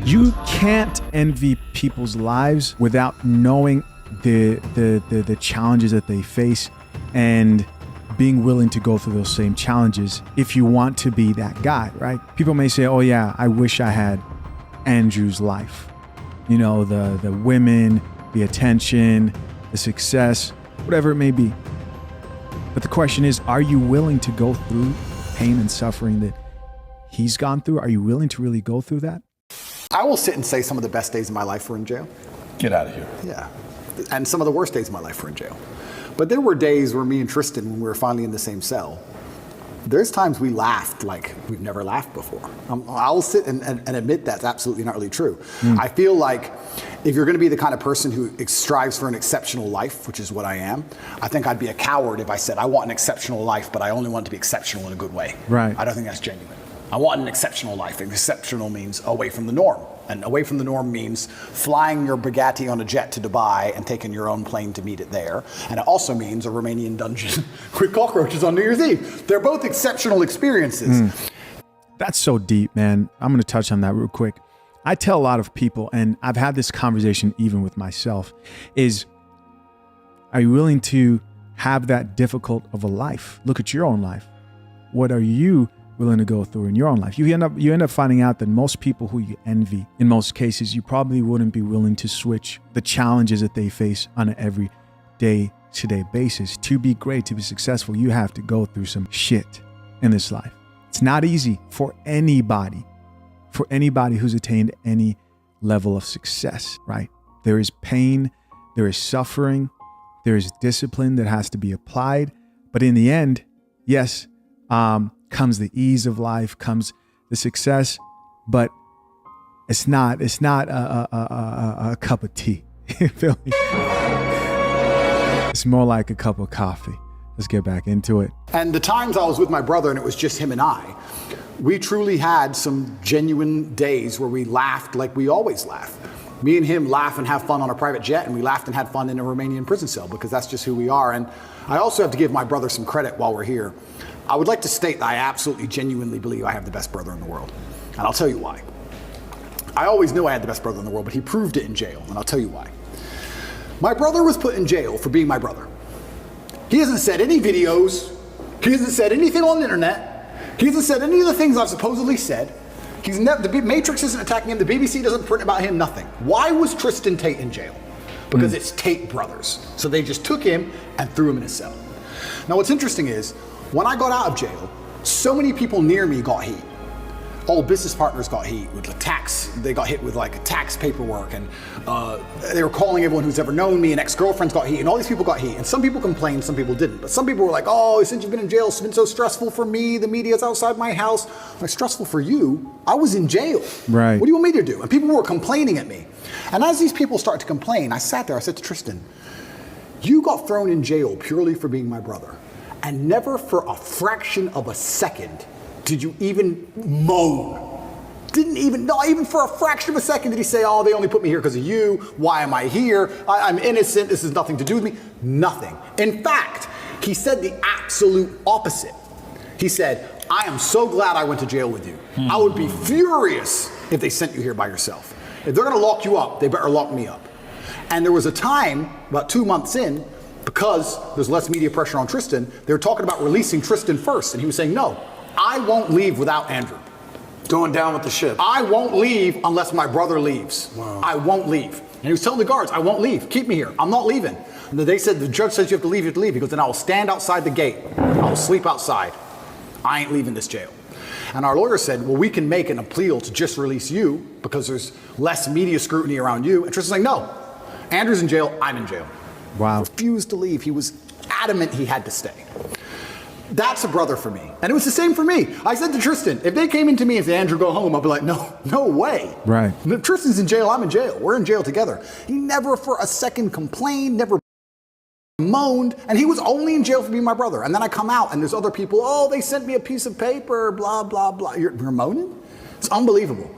You can't envy people's lives without knowing the challenges that they face and being willing to go through those same challenges if you want to be that guy, right? People may say, oh yeah, I wish I had Andrew's life. You know, the women, the attention, the success, whatever it may be. But the question is, are you willing to go through pain and suffering that he's gone through? Are you willing to really go through that? I will sit and say some of the best days of my life were in jail. Get out of here. Yeah. And some of the worst days of my life were in jail. But there were days where me and Tristan, when we were finally in the same cell, there's times we laughed like we've never laughed before. I'll sit and admit that's absolutely not really true. I feel like if you're going to be the kind of person who strives for an exceptional life, which is what I am, I think I'd be a coward if I said, I want an exceptional life, but I only want it to be exceptional in a good way. Right. I don't think that's genuine. I want an exceptional life. Exceptional means away from the norm. And away from the norm means flying your Bugatti on a jet to Dubai and taking your own plane to meet it there. And it also means a Romanian dungeon with cockroaches on New Year's Eve. They're both exceptional experiences. That's so deep, man. I'm going to touch on that real quick. I tell a lot of people, and I've had this conversation even with myself, is are you willing to have that difficult of a life? Look at your own life. What are you willing to go through in your own life? You end up finding out that most people who you envy, in most cases, you probably wouldn't be willing to switch the challenges that they face on an every day-to-day basis. To be great, to be successful, you have to go through some shit in this life. It's not easy for anybody who's attained any level of success, right? There is pain, there is suffering, there is discipline that has to be applied. But in the end, yes, comes the ease of life, comes the success, but it's not a cup of tea. You feel me? It's more like a cup of coffee. Let's get back into it. And the times I was with my brother and it was just him and I, we truly had some genuine days where we laughed like we always laugh. Me and him laugh and have fun on a private jet, and we laughed and had fun in a Romanian prison cell because that's just who we are. And I also have to give my brother some credit while we're here. I would like to state that I absolutely genuinely believe I have the best brother in the world. And I'll tell you why. I always knew I had the best brother in the world, but he proved it in jail, and I'll tell you why. My brother was put in jail for being my brother. He hasn't said any videos. He hasn't said anything on the internet. He hasn't said any of the things I've supposedly said. The Matrix isn't attacking him. The BBC doesn't print about him, nothing. Why was Tristan Tate in jail? Because it's Tate brothers. So they just took him and threw him in a cell. Now what's interesting is, when I got out of jail, so many people near me got heat. Old business partners got heat with the tax. They got hit with like tax paperwork, and they were calling everyone who's ever known me, and ex-girlfriends got heat, and all these people got heat. And some people complained, some people didn't. But some people were like, oh, since you've been in jail, it's been so stressful for me. The media's outside my house. I'm like, stressful for you? I was in jail. Right. What do you want me to do? And people were complaining at me. And as these people started to complain, I sat there, I said to Tristan, you got thrown in jail purely for being my brother. And never for a fraction of a second did you even moan. Not even for a fraction of a second did he say, oh, they only put me here because of you. Why am I here? I'm innocent. This has nothing to do with me. Nothing. In fact, he said the absolute opposite. He said, I am so glad I went to jail with you. I would be furious if they sent you here by yourself. If they're going to lock you up, they better lock me up. And there was a time, about 2 months in, because there's less media pressure on Tristan, they were talking about releasing Tristan first. And he was saying, no, I won't leave without Andrew. Going down with the ship. I won't leave unless my brother leaves. Wow. I won't leave. And he was telling the guards, I won't leave. Keep me here. I'm not leaving. And they said, the judge says you have to leave, you have to leave. He goes, then I will stand outside the gate. I will sleep outside. I ain't leaving this jail. And our lawyer said, well, we can make an appeal to just release you because there's less media scrutiny around you. And Tristan's like, no, Andrew's in jail, I'm in jail. Wow. Refused to leave. He was adamant he had to stay. That's a brother for me. And it was the same for me. I said to Tristan, if they came into me and said, Andrew, go home, I'd be like, no way. Right. If Tristan's in jail, I'm in jail. We're in jail together. He never for a second complained, never moaned, and he was only in jail for being my brother. And then I come out and there's other people, oh, they sent me a piece of paper, blah, blah, blah. You're moaning? It's unbelievable.